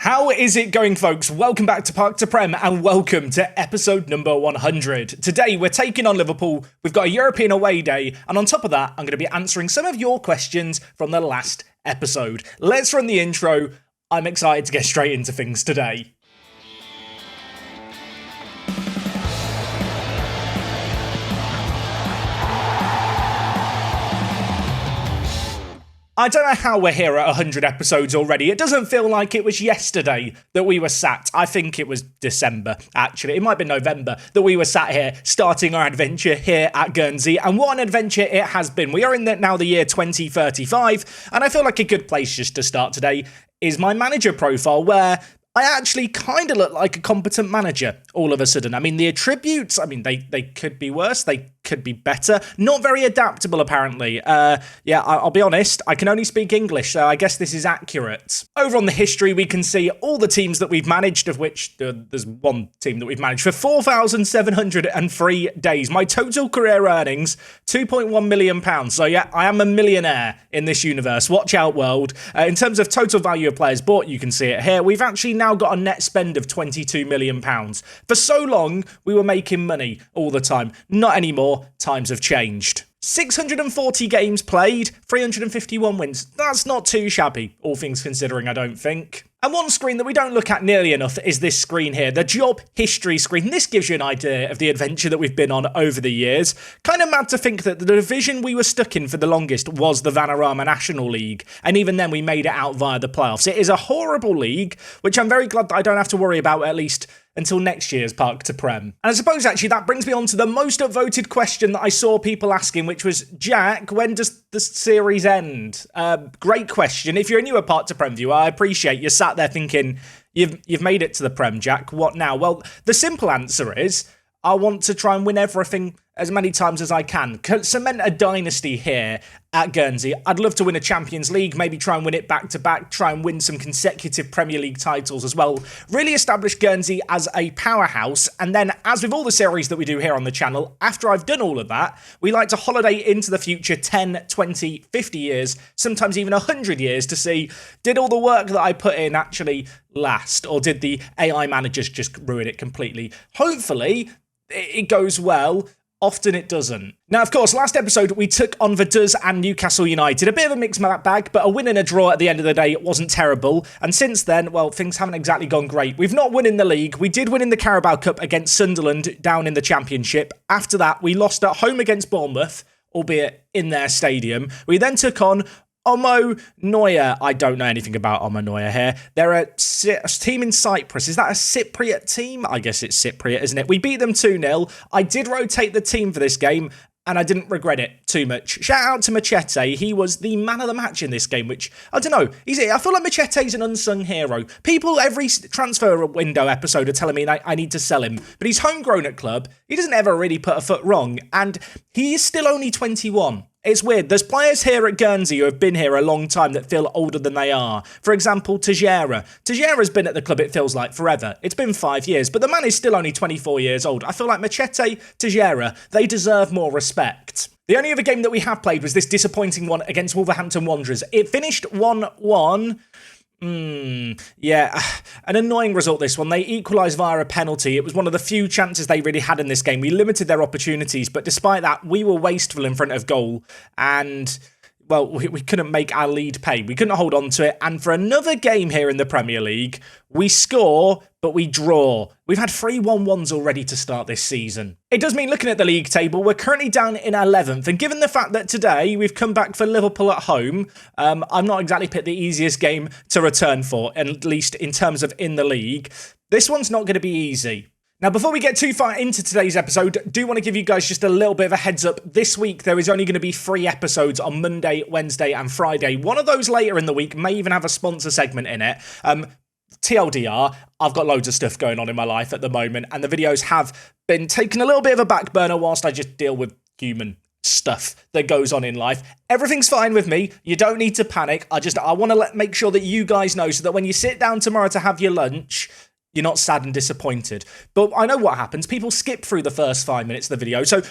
How is it going, folks? Welcome back to Park to Prem and welcome to episode number 100. Today, we're taking on Liverpool. We've got a European away day. And on top of that, I'm going to be answering some of your questions from the last episode. Let's run the intro. I'm excited to get straight into things today. I don't know how we're here at 100 episodes already. It doesn't feel like it was yesterday that we were sat. I think it was December, actually. It might be November that we were sat here starting our adventure here at Guernsey. And what an adventure it has been. We are in now the year 2035. And I feel like a good place just to start today is my manager profile, where I actually kind of look like a competent manager all of a sudden. I mean, the attributes, they could be worse. They could be better. Not very adaptable, apparently. I'll be honest. I can only speak English, so I guess this is accurate. Over on the history, we can see all the teams that we've managed, of which there's one team that we've managed for 4,703 days. My total career earnings, £2.1 million. So yeah, I am a millionaire in this universe. Watch out, world. In terms of total value of players bought, you can see it here. We've actually now got a net spend of £22 million. For so long, we were making money all the time. Not anymore. Times have changed. 640 games played, 351 wins. That's not too shabby, all things considering, I don't think. And one screen that we don't look at nearly enough is this screen here, the job history screen. This gives you an idea of the adventure that we've been on over the years. Kind of mad to think that the division we were stuck in for the longest was the Vanarama National League. And even then we made it out via the playoffs. It is a horrible league, which I'm very glad that I don't have to worry about at least until next year's Park to Prem. And I suppose actually that brings me on to the most upvoted question that I saw people asking, which was, Jack, when does the series end? Great question. If you're a newer Park to Prem viewer, I appreciate you sat there thinking, you've made it to the Prem, Jack. What now? Well, the simple answer is, I want to try and win everything as many times as I can. Cement a dynasty here at Guernsey. I'd love to win a Champions League, maybe try and win it back-to-back, try and win some consecutive Premier League titles as well. Really establish Guernsey as a powerhouse. And then, as with all the series that we do here on the channel, after I've done all of that, we like to holiday into the future 10, 20, 50 years, sometimes even 100 years to see, did all the work that I put in actually last? Or did the AI managers just ruin it completely? Hopefully, it goes well. Often it doesn't. Now, of course, last episode, we took on Addons and Newcastle United. A bit of a mixed bag, but a win and a draw at the end of the day. It wasn't terrible. And since then, well, things haven't exactly gone great. We've not won in the league. We did win in the Carabao Cup against Sunderland down in the Championship. After that, we lost at home against Bournemouth, albeit in their stadium. We then took on Omo Neuer. I don't know anything about Omo Neuer here. They're a team in Cyprus. Is that a Cypriot team? I guess it's Cypriot, isn't it? We beat them 2-0. I did rotate the team for this game, and I didn't regret it too much. Shout out to Machete. He was the man of the match in this game, which, I don't know. I feel like Machete's an unsung hero. People, every transfer window episode are telling me I need to sell him. But he's homegrown at club. He doesn't ever really put a foot wrong. And he is still only 21. It's weird. There's players here at Guernsey who have been here a long time that feel older than they are. For example, Tejera. Tejera's been at the club, it feels like, forever. It's been 5 years, but the man is still only 24 years old. I feel like Machete, Tejera, they deserve more respect. The only other game that we have played was this disappointing one against Wolverhampton Wanderers. It finished 1-1. Yeah, an annoying result this one. They equalised via a penalty. It was one of the few chances they really had in this game. We limited their opportunities, but despite that, we were wasteful in front of goal. And, well, we couldn't make our lead pay. We couldn't hold on to it. And for another game here in the Premier League, we score, but we draw. We've had 3 1-1s already to start this season. It does mean looking at the league table, we're currently down in 11th. And given the fact that today we've come back for Liverpool at home, I'm not exactly picked the easiest game to return for, at least in terms of in the league. This one's not going to be easy. Now, before we get too far into today's episode, I do want to give you guys just a little bit of a heads up. This week, there is only going to be 3 episodes on Monday, Wednesday, and Friday. One of those later in the week may even have a sponsor segment in it. TLDR, I've got loads of stuff going on in my life at the moment, and the videos have been taking a little bit of a back burner whilst I just deal with human stuff that goes on in life. Everything's fine with me. You don't need to panic. I want to make sure that you guys know so that when you sit down tomorrow to have your lunch, you're not sad and disappointed. But I know what happens. People skip through the first 5 minutes of the video. So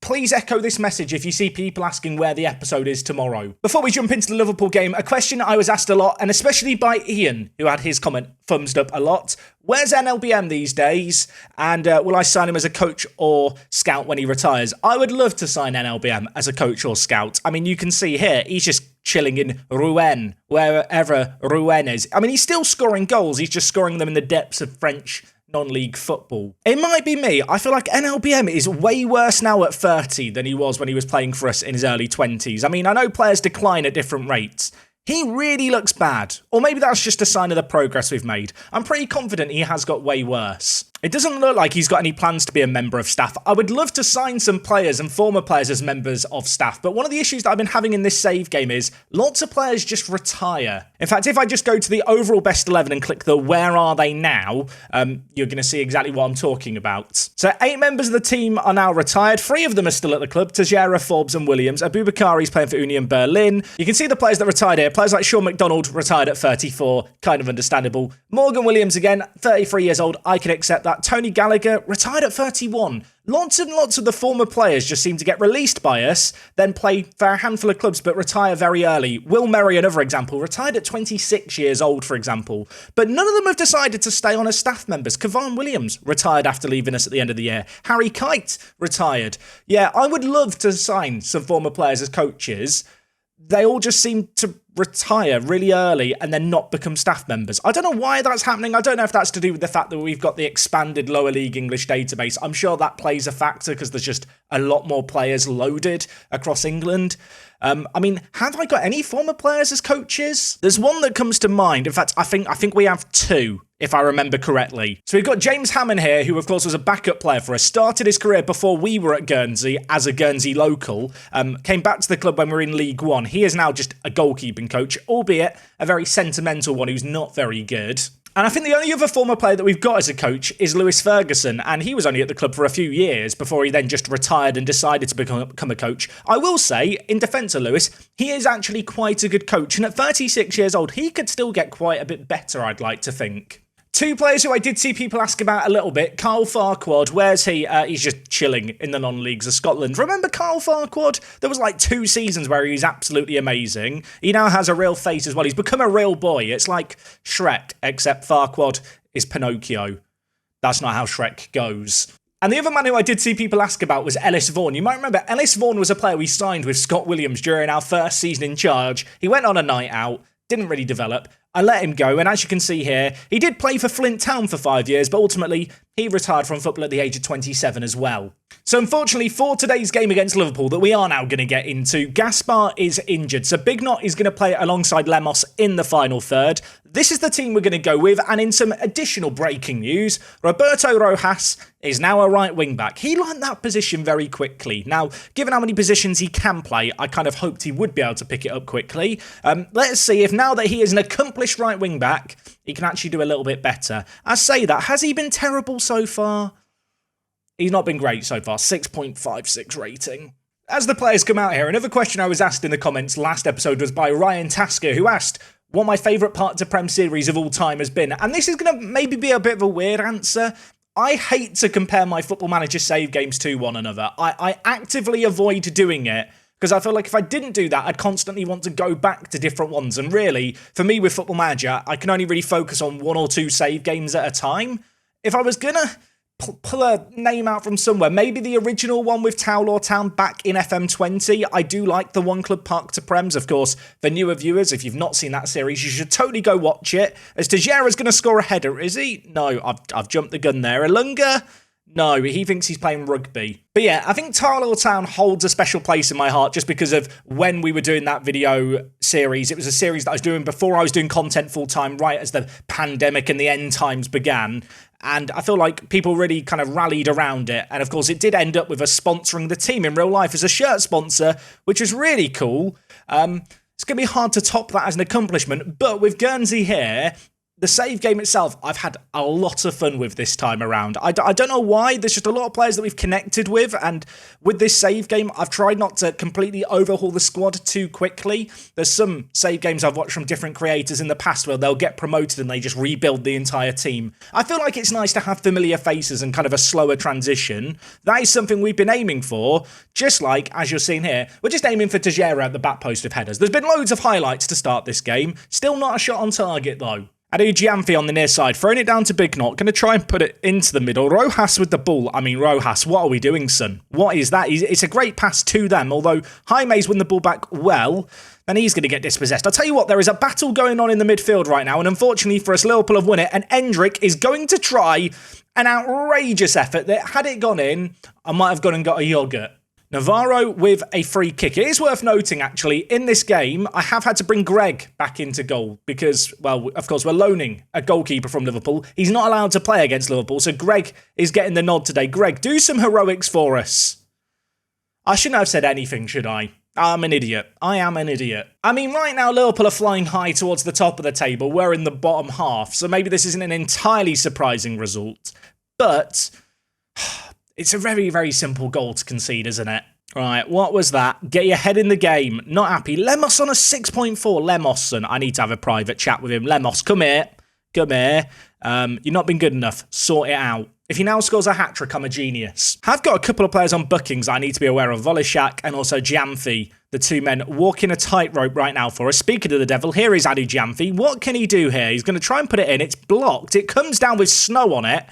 Please echo this message if you see people asking where the episode is tomorrow. Before we jump into the Liverpool game, a question I was asked a lot, and especially by Ian, who had his comment thumbs up a lot. Where's NLBM these days? And will I sign him as a coach or scout when he retires? I would love to sign NLBM as a coach or scout. I mean, you can see here, he's just chilling in Rouen, wherever Rouen is. I mean, he's still scoring goals. He's just scoring them in the depths of French non-league football. It might be me. I feel like NLBM is way worse now at 30 than he was when he was playing for us in his early 20s. I mean, I know players decline at different rates. He really looks bad. Or maybe that's just a sign of the progress we've made. I'm pretty confident he has got way worse. It doesn't look like he's got any plans to be a member of staff. I would love to sign some players and former players as members of staff, but one of the issues that I've been having in this save game is lots of players just retire. In fact, if I just go to the overall best 11 and click the where are they now, you're going to see exactly what I'm talking about. So 8 members of the team are now retired. 3 of them are still at the club, Teixeira, Forbes and Williams. Aboubakari's playing for Union Berlin. You can see the players that retired here. Players like Sean McDonald retired at 34, kind of understandable. Morgan Williams again, 33 years old, I can accept that. Tony Gallagher retired at 31. Lots and lots of the former players just seem to get released by us, then play for a handful of clubs but retire very early. Will Murray, another example, retired at 26 years old, for example. But none of them have decided to stay on as staff members. Kavan Williams retired after leaving us at the end of the year. Harry Kite retired. Yeah, I would love to sign some former players as coaches. They all just seem to retire really early and then not become staff members. I don't know why that's happening. I don't know if that's to do with the fact that we've got the expanded lower league English database. I'm sure that plays a factor because there's just a lot more players loaded across England. I mean, have I got any former players as coaches? There's one that comes to mind. In fact, I think we have 2, if I remember correctly. So we've got James Hammond here, who of course was a backup player for us, started his career before we were at Guernsey as a Guernsey local, came back to the club when we were in League One. He is now just a goalkeeping coach, albeit a very sentimental one who's not very good. And I think the only other former player that we've got as a coach is Lewis Ferguson, and he was only at the club for a few years before he then just retired and decided to become a coach. I will say, in defence of Lewis, he is actually quite a good coach, and at 36 years old, he could still get quite a bit better, I'd like to think. 2 players who I did see people ask about a little bit. Carl Farquhar, where's he? He's just chilling in the non-leagues of Scotland. Remember Carl Farquhar? There was like 2 seasons where he's absolutely amazing. He now has a real face as well. He's become a real boy. It's like Shrek, except Farquhar is Pinocchio. That's not how Shrek goes. And the other man who I did see people ask about was Ellis Vaughan. You might remember Ellis Vaughan was a player we signed with Scott Williams during our first season in charge. He went on a night out, didn't really develop. I let him go, and as you can see here, he did play for Flint Town for 5 years, but ultimately, he retired from football at the age of 27 as well. So unfortunately, for today's game against Liverpool that we are now going to get into, Gaspar is injured, so Big Knot is going to play alongside Lemos in the final third. This is the team we're going to go with, and in some additional breaking news, Roberto Rojas is now a right wing-back. He learned that position very quickly. Now, given how many positions he can play, I kind of hoped he would be able to pick it up quickly. Let's see if now that he is an accomplished right wing-back, he can actually do a little bit better. I say that, has he been terrible so far? He's not been great so far, 6.56 rating. As the players come out here, another question I was asked in the comments last episode was by Ryan Tasker, who asked what my favourite part to Prem series of all time has been. And this is going to maybe be a bit of a weird answer. I hate to compare my Football Manager save games to one another. I actively avoid doing it because I feel like if I didn't do that, I'd constantly want to go back to different ones. And really, for me with Football Manager, I can only really focus on 1 or 2 save games at a time. If I was going to pull a name out from somewhere, maybe the original one with Towlaw Town back in FM20. I do like the One Club Park to Prems, of course. For newer viewers, if you've not seen that series, you should totally go watch it. As Teixeira's going to score a header, is he? No, I've jumped the gun there. Ilunga? No, he thinks he's playing rugby. But yeah, I think Towlaw Town holds a special place in my heart just because of when we were doing that video series. It was a series that I was doing before I was doing content full-time, right as the pandemic and the end times began. And I feel like people really kind of rallied around it. And of course, it did end up with us sponsoring the team in real life as a shirt sponsor, which was really cool. It's going to be hard to top that as an accomplishment. But with Guernsey here, the save game itself, I've had a lot of fun with this time around. I don't know why. There's just a lot of players that we've connected with. And with this save game, I've tried not to completely overhaul the squad too quickly. There's some save games I've watched from different creators in the past where they'll get promoted and they just rebuild the entire team. I feel like it's nice to have familiar faces and kind of a slower transition. That is something we've been aiming for. Just like, as you're seeing here, we're just aiming for Tejera at the back post of headers. There's been loads of highlights to start this game. Still not a shot on target, though. Addons on the near side, throwing it down to Big Knot, going to try and put it into the middle. Rojas with the ball. I mean, Rojas, what are we doing, son? What is that? It's a great pass to them, although Jaime's won the ball back well, then he's going to get dispossessed. I'll tell you what, there is a battle going on in the midfield right now, and unfortunately for us, Liverpool have won it, and Endrick is going to try an outrageous effort that, had it gone in, I might have gone and got a yoghurt. Navarro with a free kick. It is worth noting, actually, in this game, I have had to bring Greg back into goal because, well, of course, we're loaning a goalkeeper from Liverpool. He's not allowed to play against Liverpool, so Greg is getting the nod today. Greg, do some heroics for us. I shouldn't have said anything, should I? I'm an idiot. I am an idiot. I mean, right now, Liverpool are flying high towards the top of the table. We're in the bottom half, so maybe this isn't an entirely surprising result, but it's a very, very simple goal to concede, isn't it? Right, what was that? Get your head in the game. Not happy. Lemos on a 6.4. Lemosson. I need to have a private chat with him. Lemos, come here. Come here. You've not been good enough. Sort it out. If he now scores a hat-trick, I'm a genius. I've got a couple of players on bookings I need to be aware of. Volishak and also Jamfi. The two men walking a tightrope right now for us. Speaking of the devil, here is Adu Jamfi. What can he do here? He's going to try and put it in. It's blocked. It comes down with snow on it.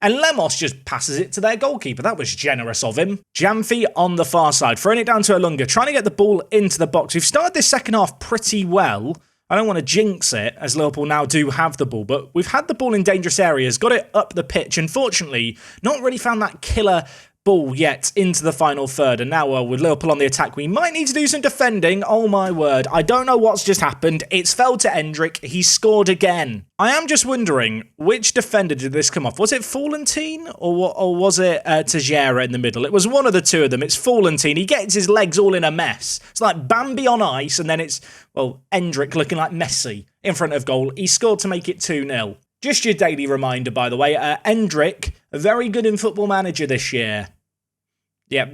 And Lemos just passes it to their goalkeeper. That was generous of him. Jamfi on the far side, throwing it down to Alunga, trying to get the ball into the box. We've started this second half pretty well. I don't want to jinx it, as Liverpool now do have the ball, but we've had the ball in dangerous areas, got it up the pitch. Unfortunately, not really found that killer ball yet into the final third. And now, well, with Liverpool on the attack, we might need to do some defending. Oh my word. I don't know what's just happened. It's fell to Endrick. He scored again. I am just wondering, which defender did this come off? Was it Florentine or was it Tejera in the middle? It was one of the two of them. It's Florentine. He gets his legs all in a mess. It's like Bambi on ice, and then it's, well, Endrick looking like Messi in front of goal. He scored to make it 2-0. Just your daily reminder, by the way, Endrick, very good in Football Manager this year. Yeah,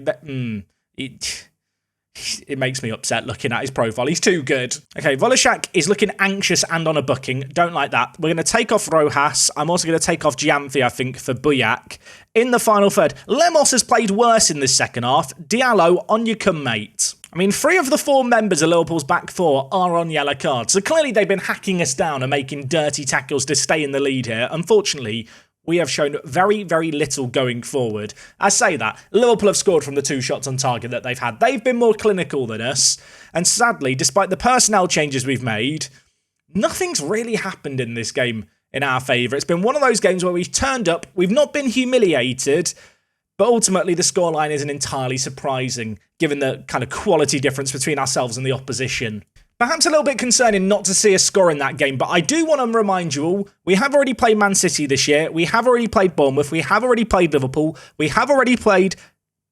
it makes me upset looking at his profile. He's too good. Okay, Volishak is looking anxious and on a booking. Don't like that. We're going to take off Rojas. I'm also going to take off Jamfi, I think, for Buyak. In the final third, Lemos has played worse in this second half. Diallo, on you come, mate. I mean, 3 of the 4 members of Liverpool's back 4 are on yellow cards. So clearly they've been hacking us down and making dirty tackles to stay in the lead here. Unfortunately, we have shown very, very little going forward. I say that. Liverpool have scored from the 2 shots on target that they've had. They've been more clinical than us. And sadly, despite the personnel changes we've made, nothing's really happened in this game in our favour. It's been one of those games where we've turned up, we've not been humiliated, but ultimately the scoreline isn't entirely surprising, given the kind of quality difference between ourselves and the opposition. Perhaps a little bit concerning not to see a score in that game, but I do want to remind you all, we have already played Man City this year, we have already played Bournemouth, we have already played Liverpool, we have already played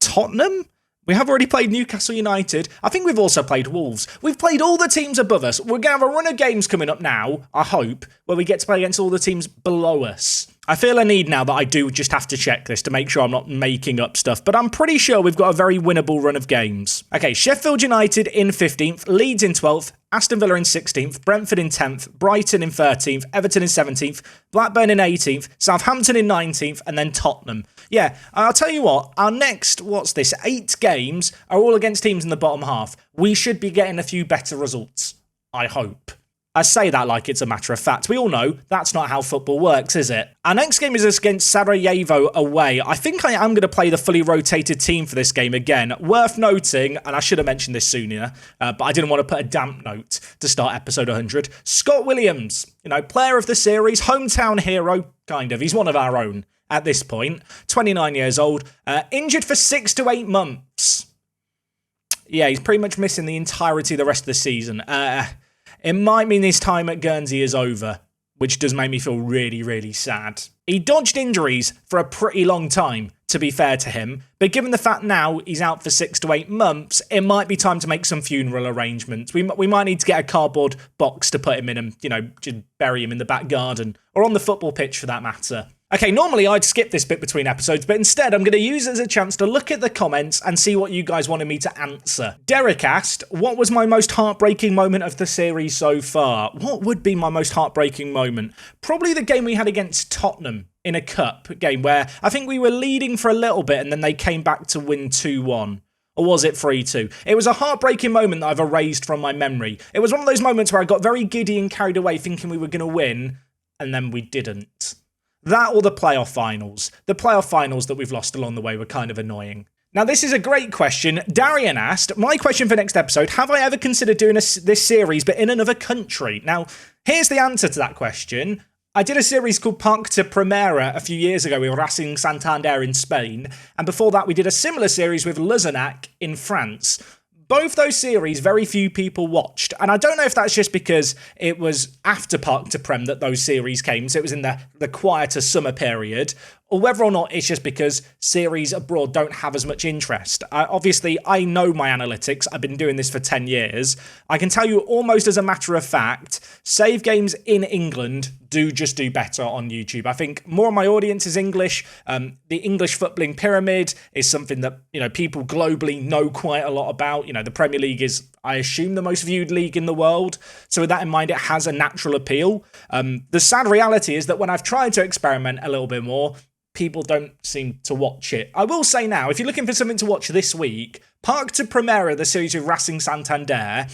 Tottenham, we have already played Newcastle United, I think we've also played Wolves. We've played all the teams above us. We're going to have a run of games coming up now, I hope, where we get to play against all the teams below us. I feel a need now that I do just have to check this to make sure I'm not making up stuff, but I'm pretty sure we've got a very winnable run of games. Okay, Sheffield United in 15th, Leeds in 12th, Aston Villa in 16th, Brentford in 10th, Brighton in 13th, Everton in 17th, Blackburn in 18th, Southampton in 19th, and then Tottenham. Yeah, I'll tell you what, our next, 8 games are all against teams in the bottom half. We should be getting a few better results. I hope. I say that like it's a matter of fact. We all know that's not how football works, is it? Our next game is against Sarajevo away. I think I am going to play the fully rotated team for this game again. Worth noting, and I should have mentioned this sooner, but I didn't want to put a damp note to start episode 100. Scott Williams, player of the series, hometown hero, kind of. He's one of our own at this point. 29 years old, injured for 6 to 8 months. Yeah, he's pretty much missing the entirety of the rest of the season. It might mean his time at Guernsey is over, which does make me feel really, really sad. He dodged injuries for a pretty long time, to be fair to him. But given the fact now he's out for 6 to 8 months, it might be time to make some funeral arrangements. We might need to get a cardboard box to put him in and, just bury him in the back garden or on the football pitch for that matter. Okay, normally I'd skip this bit between episodes, but instead I'm going to use it as a chance to look at the comments and see what you guys wanted me to answer. Derek asked, what was my most heartbreaking moment of the series so far? What would be my most heartbreaking moment? Probably the game we had against Tottenham in a cup game where I think we were leading for a little bit and then they came back to win 2-1. Or was it 3-2? It was a heartbreaking moment that I've erased from my memory. It was one of those moments where I got very giddy and carried away thinking we were going to win, and then we didn't. That or the playoff finals. The playoff finals that we've lost along the way were kind of annoying. Now, this is a great question. Darian asked, my question for next episode, have I ever considered doing this series but in another country? Now, here's the answer to that question. I did a series called Parc de Primera a few years ago with Racing Santander in Spain, and before that we did a similar series with Luzenac in France. Both those series, very few people watched. And I don't know if that's just because it was after Parc de Prem that those series came, so it was in the quieter summer period, or whether or not it's just because series abroad don't have as much interest. Obviously, I know my analytics. I've been doing this for 10 years. I can tell you almost as a matter of fact, save games in England do better on YouTube. I think more of my audience is English. The English footballing pyramid is something that, people globally know quite a lot about. The Premier League is, I assume, the most viewed league in the world. So with that in mind, it has a natural appeal. The sad reality is that when I've tried to experiment a little bit more, people don't seem to watch it. I will say now, if you're looking for something to watch this week, Parc de Primera, the series with Racing Santander,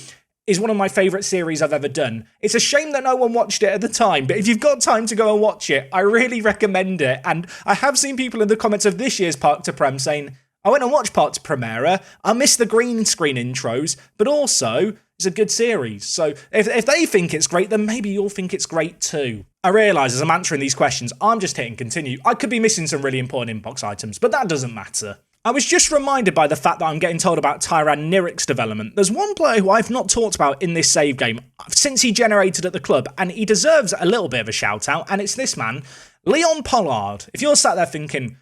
is one of my favourite series I've ever done. It's a shame that no one watched it at the time, but if you've got time to go and watch it, I really recommend it. And I have seen people in the comments of this year's Parc de Prem saying, I went and watched Parc de Primera, I missed the green screen intros, but also it's a good series. So if they think it's great, then maybe you'll think it's great too. I realise as I'm answering these questions, I'm just hitting continue. I could be missing some really important inbox items, but that doesn't matter. I was just reminded by the fact that I'm getting told about Tyran Nirik's development. There's one player who I've not talked about in this save game since he generated at the club, and he deserves a little bit of a shout out, and it's this man, Leon Pollard. If you're sat there thinking,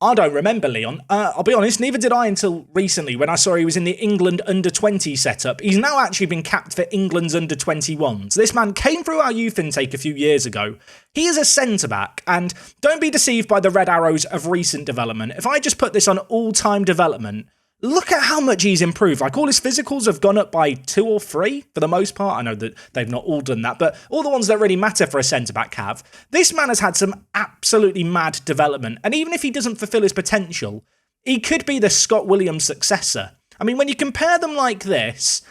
I don't remember Leon. I'll be honest, neither did I until recently when I saw he was in the England under-20 setup. He's now actually been capped for England's under-21s. This man came through our youth intake a few years ago. He is a centre-back, and don't be deceived by the red arrows of recent development. If I just put this on all-time development, look at how much he's improved. Like, all his physicals have gone up by 2 or 3 for the most part. I know that they've not all done that, but all the ones that really matter for a centre-back have. This man has had some absolutely mad development, and even if he doesn't fulfil his potential, he could be the Scott Williams successor. I mean, when you compare them like this,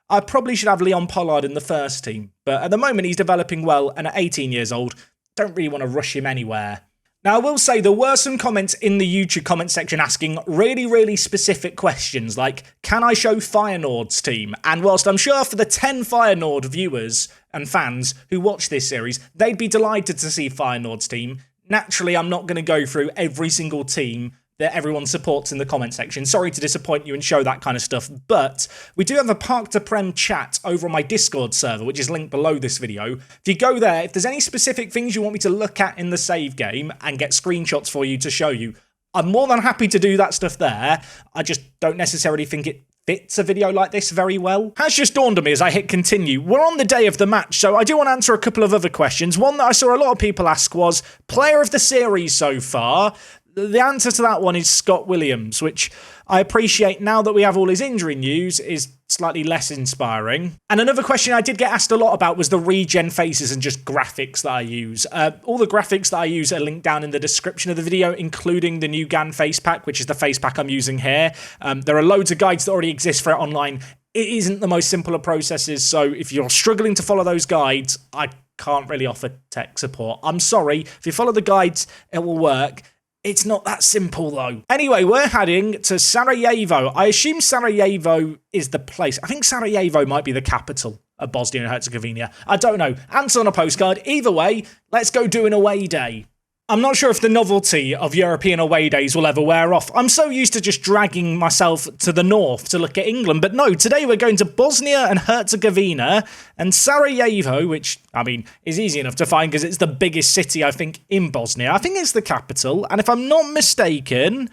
I probably should have Leon Pollard in the first team, but at the moment he's developing well, and at 18 years old, don't really want to rush him anywhere. Now, I will say there were some comments in the YouTube comment section asking really, really specific questions, like, can I show Feyenoord's team? And whilst I'm sure for the 10 Feyenoord viewers and fans who watch this series, they'd be delighted to see Feyenoord's team, naturally, I'm not going to go through every single team that everyone supports in the comment section. Sorry to disappoint you and show that kind of stuff, but we do have a Parc de Prem chat over on my Discord server, which is linked below this video. If you go there, if there's any specific things you want me to look at in the save game and get screenshots for you to show you, I'm more than happy to do that stuff there. I just don't necessarily think it fits a video like this very well. Has just dawned on me as I hit continue. We're on the day of the match, so I do want to answer a couple of other questions. One that I saw a lot of people ask was, player of the series so far? The answer to that one is Scott Williams, which I appreciate now that we have all his injury news is slightly less inspiring. And another question I did get asked a lot about was the regen faces and just graphics that I use. All the graphics that I use are linked down in the description of the video, including the new GAN face pack, which is the face pack I'm using here. There are loads of guides that already exist for it online. It isn't the most simple of processes, so if you're struggling to follow those guides, I can't really offer tech support. I'm sorry. If you follow the guides, it will work. It's not that simple, though. Anyway, we're heading to Sarajevo. I assume Sarajevo is the place. I think Sarajevo might be the capital of Bosnia and Herzegovina. I don't know. Answer on a postcard. Either way, let's go do an away day. I'm not sure if the novelty of European away days will ever wear off. I'm so used to just dragging myself to the north to look at England, but no, today we're going to Bosnia and Herzegovina and Sarajevo, which, I mean, is easy enough to find because it's the biggest city, I think, in Bosnia. I think it's the capital, and if I'm not mistaken,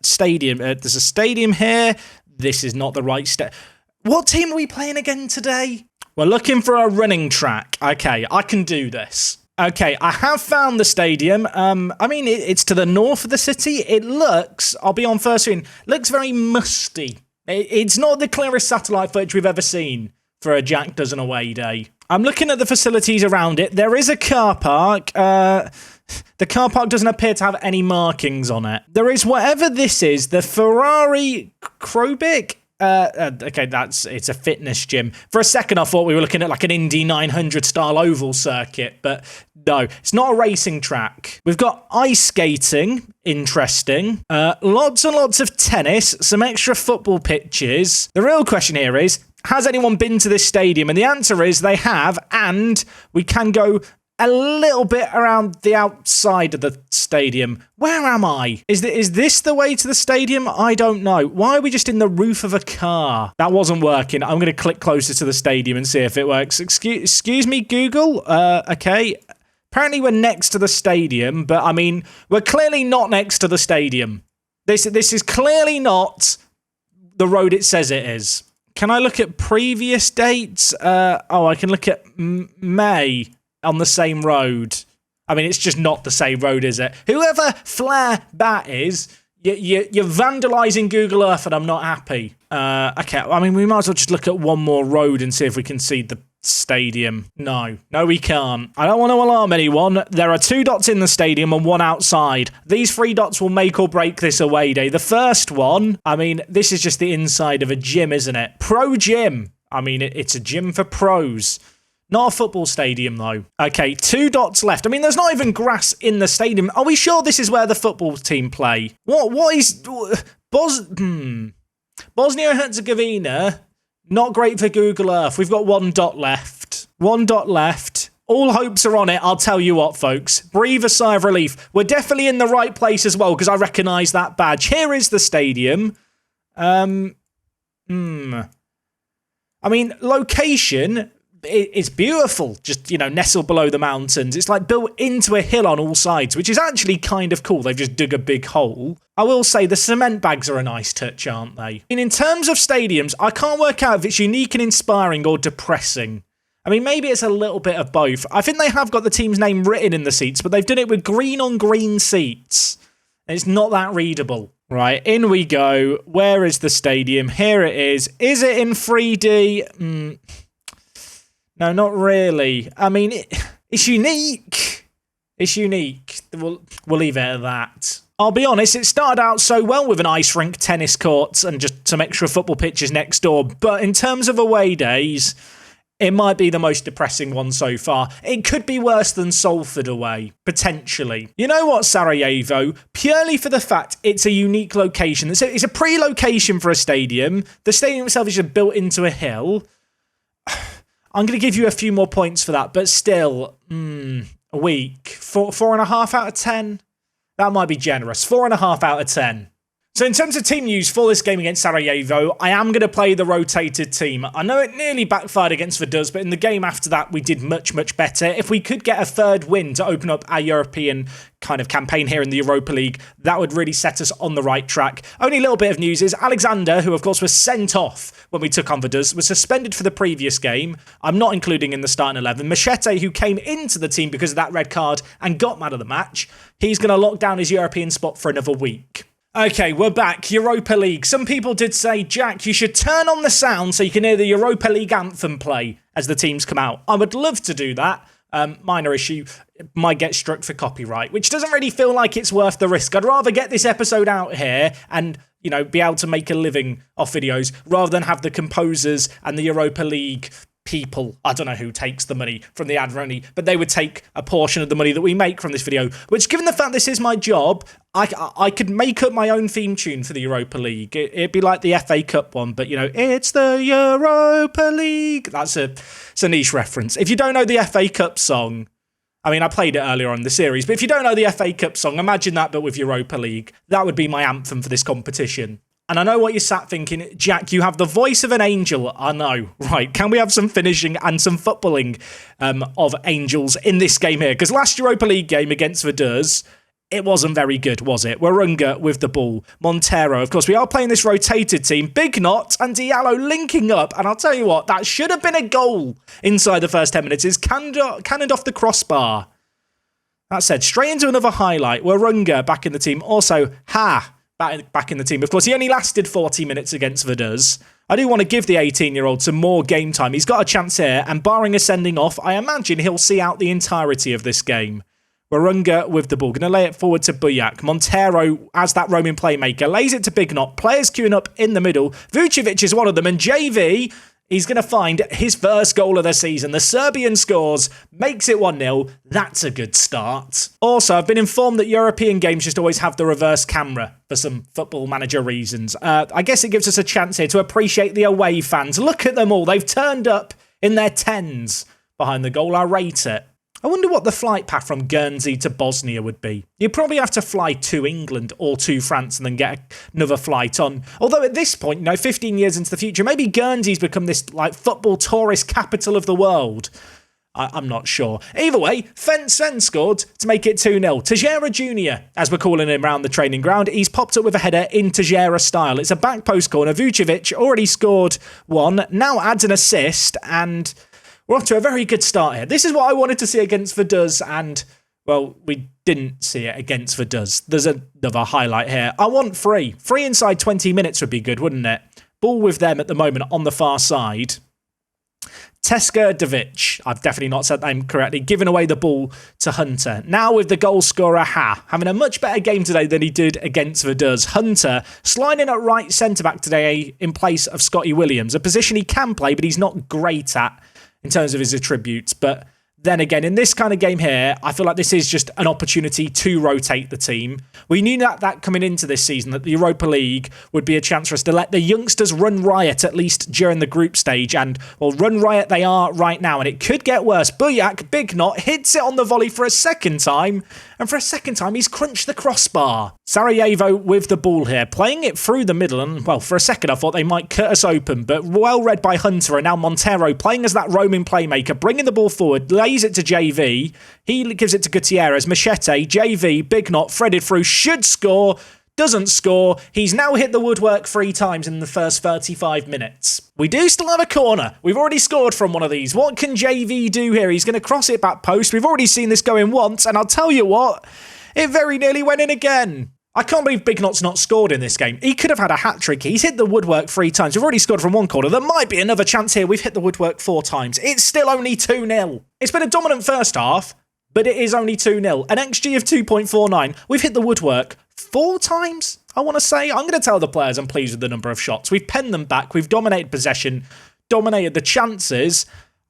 stadium, there's a stadium here. This is not the right What team are we playing again today? We're looking for a running track. Okay, I can do this. Okay, I have found the stadium. I mean, it's to the north of the city. It looks, I'll be on first screen, looks very musty. It's not the clearest satellite footage we've ever seen for a Jack Does an away day. I'm looking at the facilities around it. There is a car park. The car park doesn't appear to have any markings on it. There is whatever this is, the Ferrari Krobic. Okay, it's a fitness gym. For a second, I thought we were looking at like an Indy 900 style oval circuit, but no, it's not a racing track. We've got ice skating, interesting. Lots and lots of tennis, some extra football pitches. The real question here is, has anyone been to this stadium? And the answer is they have, and we can go a little bit around the outside of the stadium. Where am I? Is this the way to the stadium? I don't know. Why are we just in the roof of a car? That wasn't working. I'm going to click closer to the stadium and see if it works. Excuse me, Google. Okay. Apparently we're next to the stadium, but I mean, we're clearly not next to the stadium. This is clearly not the road it says it is. Can I look at previous dates? I can look at May on the same road. I mean, it's just not the same road, is it? Whoever Flair Bat is, you're vandalising Google Earth and I'm not happy. Okay, I mean, we might as well just look at one more road and see if we can see the stadium. No, we can't. I don't want to alarm anyone. There are 2 dots in the stadium and 1 outside. These 3 dots will make or break this away day. The first one, I mean, this is just the inside of a gym, isn't it? Pro gym. I mean, it's a gym for pros. Not a football stadium, though. Okay, 2 dots left. I mean, there's not even grass in the stadium. Are we sure this is where the football team play? What is... Bosnia and Herzegovina, not great for Google Earth. We've got 1 dot left. 1 dot left. All hopes are on it. I'll tell you what, folks. Breathe a sigh of relief. We're definitely in the right place as well, because I recognise that badge. Here is the stadium. I mean, location... It's beautiful, just, nestled below the mountains. It's like built into a hill on all sides, which is actually kind of cool. They've just dug a big hole. I will say the cement bags are a nice touch, aren't they? In terms of stadiums, I can't work out if it's unique and inspiring or depressing. I mean, maybe it's a little bit of both. I think they have got the team's name written in the seats, but they've done it with green on green seats. And it's not that readable. Right, in we go. Where is the stadium? Here it is. Is it in 3D? No, not really. I mean, it's unique. It's unique. We'll leave it at that. I'll be honest, it started out so well with an ice rink, tennis courts, and just some extra football pitches next door. But in terms of away days, it might be the most depressing one so far. It could be worse than Salford away, potentially. You know what, Sarajevo? Purely for the fact it's a unique location. It's a pre-location for a stadium. The stadium itself is just built into a hill. I'm going to give you a few more points for that, but still, a week. 4.5 out of 10? That might be generous. 4.5 out of 10. So in terms of team news for this game against Sarajevo, I am going to play the rotated team. I know it nearly backfired against Addons, but in the game after that, we did much, much better. If we could get a 3rd win to open up our European kind of campaign here in the Europa League, that would really set us on the right track. Only a little bit of news is Alexander, who of course was sent off when we took on Addons, was suspended for the previous game. I'm not including in the starting 11. Machete, who came into the team because of that red card and got man of the match, he's going to lock down his European spot for another week. Okay, we're back. Europa League. Some people did say, Jack, you should turn on the sound so you can hear the Europa League anthem play as the teams come out. I would love to do that. Minor issue, might get struck for copyright, which doesn't really feel like it's worth the risk. I'd rather get this episode out here and, be able to make a living off videos rather than have the composers and the Europa League people, I don't know who takes the money from the ad money, but they would take a portion of the money that we make from this video, which, given the fact this is my job, I could make up my own theme tune for the Europa League. It'd be like the FA Cup one, but, it's the Europa League. It's a niche reference. If you don't know the FA Cup song, I mean, I played it earlier on in the series, but if you don't know the FA Cup song, imagine that, but with Europa League. That would be my anthem for this competition. And I know what you're sat thinking, Jack, you have the voice of an angel. I know, right? Can we have some finishing and some footballing of angels in this game here? Because last Europa League game against Addons, it wasn't very good, was it? Warunga with the ball. Montero, of course, we are playing this rotated team. Big Knot and Diallo linking up. And I'll tell you what, that should have been a goal inside the first 10 minutes. It's cannoned off the crossbar. That said, straight into another highlight. Warunga back in the team. Also, back in the team. Of course, he only lasted 40 minutes against Addons. I do want to give the 18-year-old some more game time. He's got a chance here, and barring a sending off, I imagine he'll see out the entirety of this game. Warunga with the ball. Going to lay it forward to Buyak. Montero, as that roaming playmaker, lays it to Big Knot. Players queuing up in the middle. Vucevic is one of them, and JV, he's going to find his first goal of the season. The Serbian scores, makes it 1-0. That's a good start. Also, I've been informed that European games just always have the reverse camera for some Football Manager reasons. I guess it gives us a chance here to appreciate the away fans. Look at them all. They've turned up in their tens behind the goal. I rate it. I wonder what the flight path from Guernsey to Bosnia would be. You'd probably have to fly to England or to France and then get another flight on. Although at this point, 15 years into the future, maybe Guernsey's become this football tourist capital of the world. I'm not sure. Either way, Sven scored to make it 2-0. Tejera Jr., as we're calling him around the training ground, he's popped up with a header in Tejera style. It's a back post corner. Vucevic already scored one, now adds an assist, and we're off to a very good start here. This is what I wanted to see against Addons, and, well, we didn't see it against Addons. There's another highlight here. I want free. Free inside 20 minutes would be good, wouldn't it? Ball with them at the moment on the far side. Teskerdovic, I've definitely not said that name correctly, giving away the ball to Hunter. Now with the goal scorer, having a much better game today than he did against Addons. Hunter sliding at right centre-back today in place of Scotty Williams, a position he can play, but he's not great at in terms of his attributes. But then again, in this kind of game here, I feel like this is just an opportunity to rotate the team. We knew that coming into this season, that the Europa League would be a chance for us to let the youngsters run riot, at least during the group stage. And, well, run riot they are right now, and it could get worse. Buyak, Big Knot, hits it on the volley for a second time. And for a second time, he's crunched the crossbar. Sarajevo with the ball here, playing it through the middle. And, well, for a second, I thought they might cut us open. But well read by Hunter, and now Montero playing as that roaming playmaker, bringing the ball forward, lays it to JV. He gives it to Gutierrez. Machete, JV, Big Knot, threaded through, should score, doesn't score. He's now hit the woodwork 3 times in the first 35 minutes. We do still have a corner. We've already scored from one of these. What can JV do here? He's going to cross it back post. We've already seen this go in once, and I'll tell you what, it very nearly went in again. I can't believe Big Knot's not scored in this game. He could have had a hat-trick. He's hit the woodwork 3 times. We've already scored from one corner. There might be another chance here. We've hit the woodwork 4 times. It's still only 2-0. It's been a dominant first half, but it is only 2-0. An XG of 2.49. We've hit the woodwork 4 times, I want to say. I'm going to tell the players I'm pleased with the number of shots. We've penned them back. We've dominated possession, dominated the chances.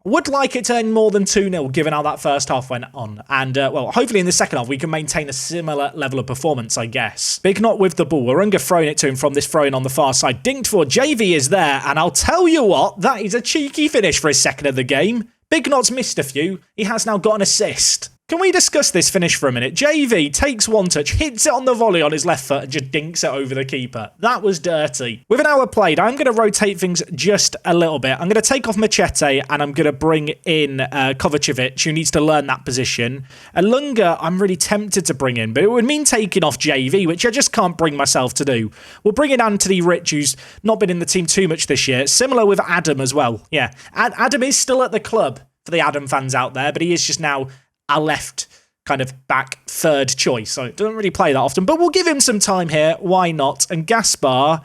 Would like it to end more than 2-0, given how that first half went on. And, well, hopefully in the second half, we can maintain a similar level of performance, I guess. Big Knot with the ball. Warunga throwing it to him from this throw-in on the far side. Dinked for. JV is there. And I'll tell you what, that is a cheeky finish for his second of the game. Big Knot's missed a few. He has now got an assist. Can we discuss this finish for a minute? JV takes one touch, hits it on the volley on his left foot and just dinks it over the keeper. That was dirty. With an hour played, I'm going to rotate things just a little bit. I'm going to take off Machete and I'm going to bring in Kovacevic, who needs to learn that position. And Lunga, I'm really tempted to bring in, but it would mean taking off JV, which I just can't bring myself to do. We'll bring in Anthony Rich, who's not been in the team too much this year. Similar with Adam as well. Yeah, Adam is still at the club for the Adam fans out there, but he is just now a left kind of back third choice, so it doesn't really play that often, but we'll give him some time here. Why not? And Gaspar,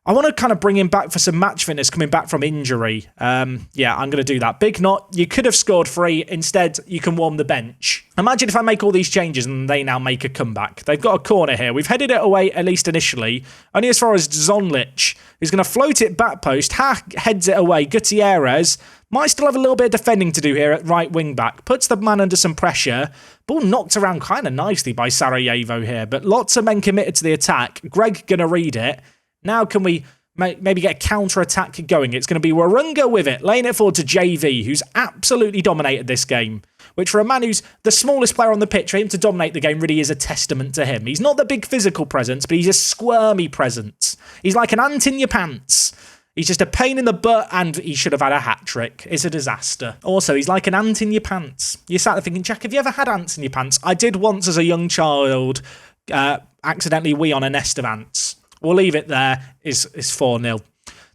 I want to kind of bring him back for some match fitness coming back from injury. Yeah, I'm going to do that. Big Knot, you could have scored 3. Instead, you can warm the bench. Imagine if I make all these changes and they now make a comeback. They've got a corner here. We've headed it away, at least initially. Only as far as Zonlich, who's going to float it back post. Heads it away. Gutierrez might still have a little bit of defending to do here at right wing back. Puts the man under some pressure. Ball knocked around kind of nicely by Sarajevo here, but lots of men committed to the attack. Greg going to read it. Now can we maybe get a counter-attack going? It's going to be Warunga with it, laying it forward to JV, who's absolutely dominated this game. which for a man who's the smallest player on the pitch, for him to dominate the game really is a testament to him. He's not the big physical presence, but he's a squirmy presence. He's like an ant in your pants. He's just a pain in the butt, and he should have had a hat-trick. It's a disaster. Also, he's like an ant in your pants. You're sat there thinking, Jack, have you ever had ants in your pants? I did once as a young child accidentally wee on a nest of ants. We'll leave it there. It's 4-0.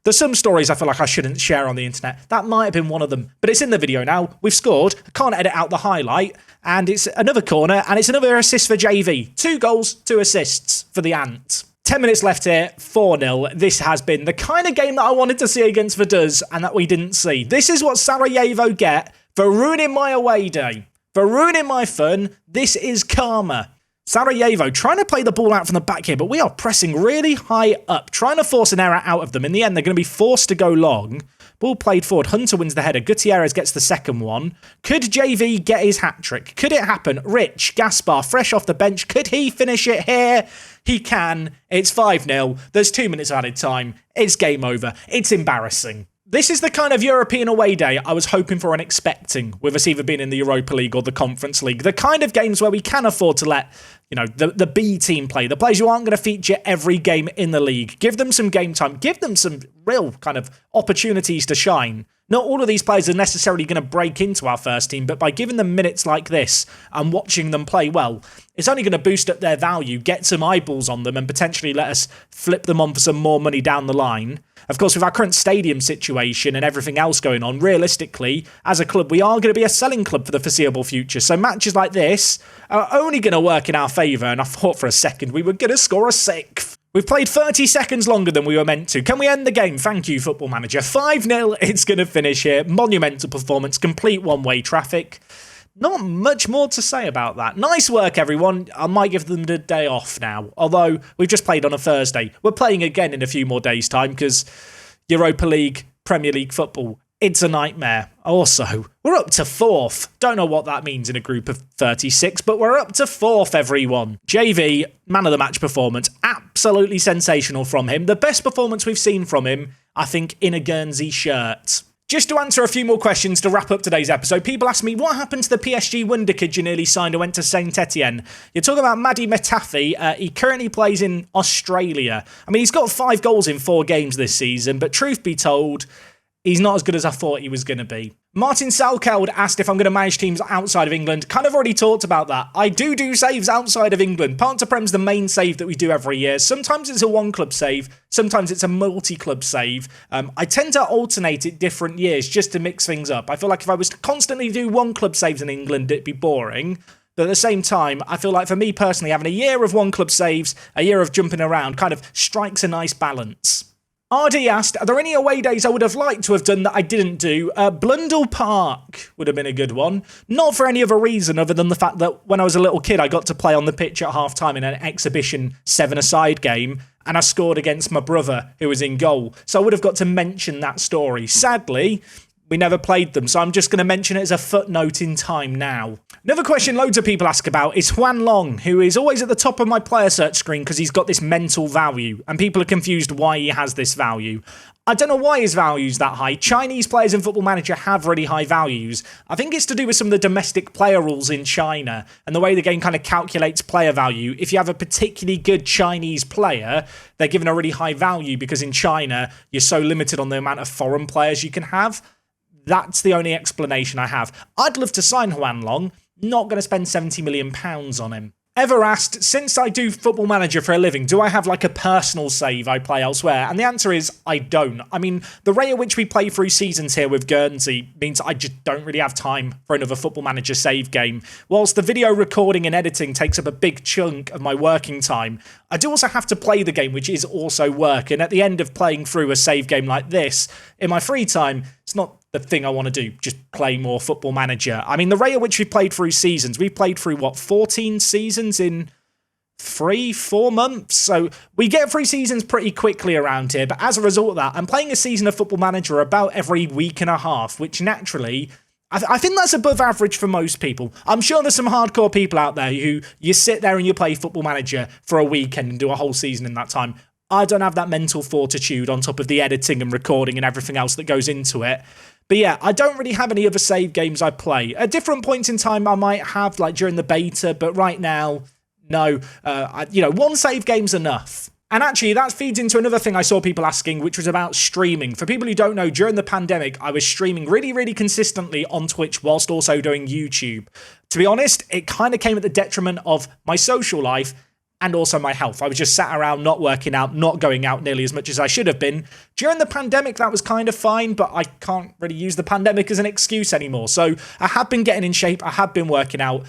There's some stories I feel like I shouldn't share on the internet. That might have been one of them, but it's in the video now. We've scored. I can't edit out the highlight, and it's another corner, and it's another assist for JV. 2 goals, 2 assists for the Ant. 10 minutes left here, 4-0. This has been the kind of game that I wanted to see against Addons and that we didn't see. This is what Sarajevo get for ruining my away day, for ruining my fun. This is karma. Sarajevo trying to play the ball out from the back here, but we are pressing really high up, trying to force an error out of them. In the end, they're going to be forced to go long. Ball played forward. Hunter wins the header. Gutierrez gets the second one. Could JV get his hat-trick? Could it happen? Rich, Gaspar, fresh off the bench. Could he finish it here? He can. It's 5-0. There's 2 minutes added time. It's game over. It's embarrassing. This is the kind of European away day I was hoping for and expecting, with us either being in the Europa League or the Conference League. The kind of games where we can afford to let, the B team play, the players who aren't going to feature every game in the league. Give them some game time. Give them some real kind of opportunities to shine. Not all of these players are necessarily going to break into our first team, but by giving them minutes like this and watching them play well, it's only going to boost up their value, get some eyeballs on them, and potentially let us flip them on for some more money down the line. Of course, with our current stadium situation and everything else going on, realistically, as a club, we are going to be a selling club for the foreseeable future. So matches like this are only going to work in our favour, and I thought for a second we were going to score a 6th. We've played 30 seconds longer than we were meant to. Can we end the game? Thank you, Football Manager. 5-0, it's going to finish here. Monumental performance, complete one-way traffic. Not much more to say about that. Nice work, everyone. I might give them the day off now. Although, we've just played on a Thursday. We're playing again in a few more days' time because Europa League, Premier League football, it's a nightmare. Also, we're up to 4th. Don't know what that means in a group of 36, but we're up to 4th, everyone. JV, man of the match performance. Absolutely sensational from him. The best performance we've seen from him, I think, in a Guernsey shirt. Just to answer a few more questions to wrap up today's episode, people ask me, what happened to the PSG wonder kid you nearly signed and went to Saint Etienne? You're talking about Madi Metafi. He currently plays in Australia. I mean, he's got 5 goals in 4 games this season, but truth be told, he's not as good as I thought he was going to be. Martin Salkeld asked if I'm going to manage teams outside of England. Kind of already talked about that. I do saves outside of England. Part to Prem's the main save that we do every year. Sometimes it's a one-club save. Sometimes it's a multi-club save. I tend to alternate it different years just to mix things up. I feel like if I was to constantly do one-club saves in England, it'd be boring. But at the same time, I feel like for me personally, having a year of one-club saves, a year of jumping around, kind of strikes a nice balance. RD asked, are there any away days I would have liked to have done that I didn't do? Blundell Park would have been a good one. Not for any other reason other than the fact that when I was a little kid, I got to play on the pitch at half-time in an exhibition 7-a-side game, and I scored against my brother, who was in goal. So I would have got to mention that story. Sadly, we never played them, so I'm just going to mention it as a footnote in time now. Another question loads of people ask about is Juan Long, who is always at the top of my player search screen because he's got this mental value, and people are confused why he has this value. I don't know why his value is that high. Chinese players in Football Manager have really high values. I think it's to do with some of the domestic player rules in China and the way the game kind of calculates player value. If you have a particularly good Chinese player, they're given a really high value because in China, you're so limited on the amount of foreign players you can have. That's the only explanation I have. I'd love to sign Juan Long. Not going to spend £70 million on him. Ever asked, since I do Football Manager for a living, do I have like a personal save I play elsewhere? And the answer is, I don't. I mean, the rate at which we play through seasons here with Guernsey means I just don't really have time for another Football Manager save game. Whilst the video recording and editing takes up a big chunk of my working time, I do also have to play the game, which is also work. And at the end of playing through a save game like this, in my free time, it's not the thing I want to do, just play more Football Manager. I mean, the rate at which we played through seasons, we played through, 14 seasons in 3-4 months? So we get through seasons pretty quickly around here, but as a result of that, I'm playing a season of Football Manager about every week and a half, which naturally, I think that's above average for most people. I'm sure there's some hardcore people out there who you sit there and you play Football Manager for a weekend and do a whole season in that time. I don't have that mental fortitude on top of the editing and recording and everything else that goes into it. But yeah, I don't really have any other save games I play. At different points in time, I might have, like during the beta, but right now, no. One save game's enough. And actually, that feeds into another thing I saw people asking, which was about streaming. For people who don't know, during the pandemic, I was streaming really, really consistently on Twitch whilst also doing YouTube. To be honest, it kind of came at the detriment of my social life and also my health. I was just sat around, not working out, not going out nearly as much as I should have been. During the pandemic, that was kind of fine, but I can't really use the pandemic as an excuse anymore. So I have been getting in shape. I have been working out.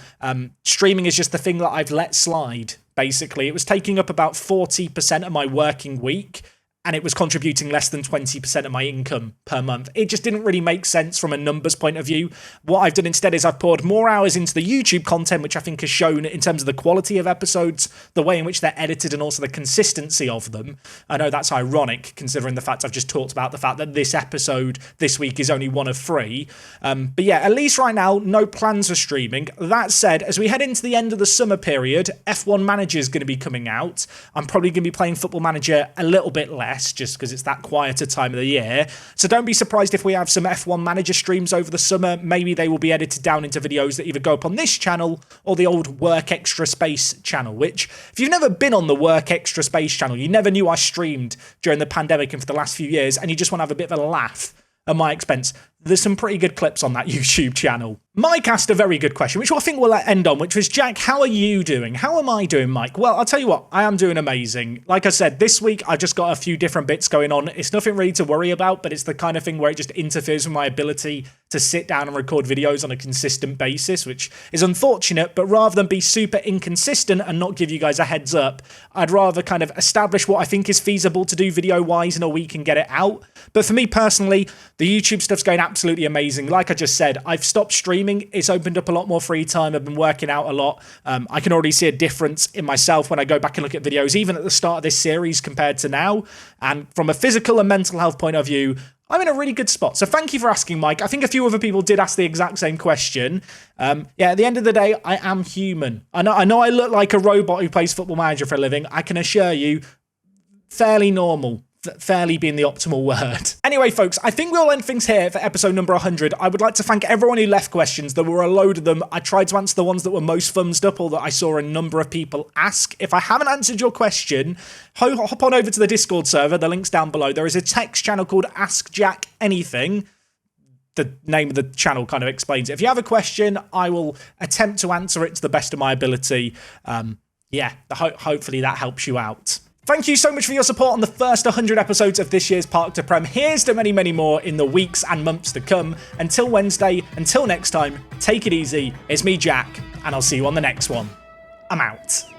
Streaming is just the thing that I've let slide, basically. It was taking up about 40% of my working week, and it was contributing less than 20% of my income per month. It just didn't really make sense from a numbers point of view. What I've done instead is I've poured more hours into the YouTube content, which I think has shown in terms of the quality of episodes, the way in which they're edited, and also the consistency of them. I know that's ironic, considering the fact I've just talked about the fact that this episode this week is only one of 3. But yeah, at least right now, no plans for streaming. That said, as we head into the end of the summer period, F1 Manager is going to be coming out. I'm probably going to be playing Football Manager a little bit less, just because it's that quieter time of the year. So don't be surprised if we have some F1 Manager streams over the summer. Maybe they will be edited down into videos that either go up on this channel or the old Work Extra Space channel, which, if you've never been on the Work Extra Space channel, you never knew I streamed during the pandemic and for the last few years, and you just want to have a bit of a laugh at my expense, there's some pretty good clips on that YouTube channel. Mike asked a very good question, which I think we'll end on, which was, Jack, how are you doing? How am I doing, Mike? Well, I'll tell you what, I am doing amazing. Like I said, this week I've just got a few different bits going on. It's nothing really to worry about, but it's the kind of thing where it just interferes with my ability to sit down and record videos on a consistent basis, which is unfortunate, but rather than be super inconsistent and not give you guys a heads up, I'd rather kind of establish what I think is feasible to do video-wise in a week and get it out. But for me personally, the YouTube stuff's going absolutely amazing. Like I just said, I've stopped streaming. It's opened up a lot more free time. I've been working out a lot. I can already see a difference in myself when I go back and look at videos, even at the start of this series compared to now. And from a physical and mental health point of view, I'm in a really good spot. So thank you for asking, Mike. I think a few other people did ask the exact same question. Yeah, at the end of the day, I am human. I know I look like a robot who plays Football Manager for a living. I can assure you, fairly normal. Fairly being the optimal word. Anyway, folks, I think we'll end things here for episode number 100. I would like to thank everyone who left questions. There were a load of them. I tried to answer the ones that were most thumbs up or that I saw a number of people ask. If I haven't answered your question, hop on over to the Discord server. The link's down below. There is a text channel called Ask Jack Anything. The name of the channel kind of explains it. If you have a question, I will attempt to answer it to the best of my ability. Hopefully that helps you out. Thank you so much for your support on the first 100 episodes of this year's Park to Prem. Here's to many, many more in the weeks and months to come. Until Wednesday, until next time, take it easy. It's me, Jack, and I'll see you on the next one. I'm out.